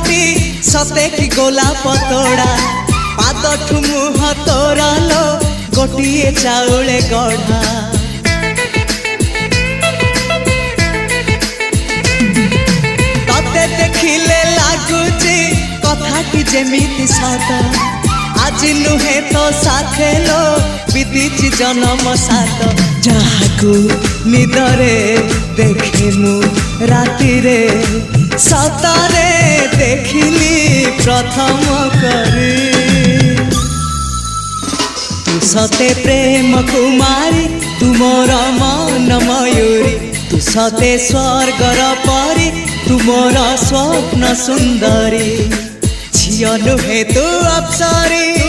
मुहटी सते कि गोलाप तोड़ा पादठु मुह तोरा लो गोटिए चाउले गढ़ा तते देखिले लागुची कथाटी जेमिति सत आज नुहे तो साथे लो विदिची जन्म सात जहाकू निदरे देखे मु राति रे सतारे देखिली प्रथम करी तू सते प्रेम कुमारी तू मोर मन मयूरी तू सते स्वर्गर परी तू मोर स्वप्न सुंदरी झियो नुहे तू अप्सरी।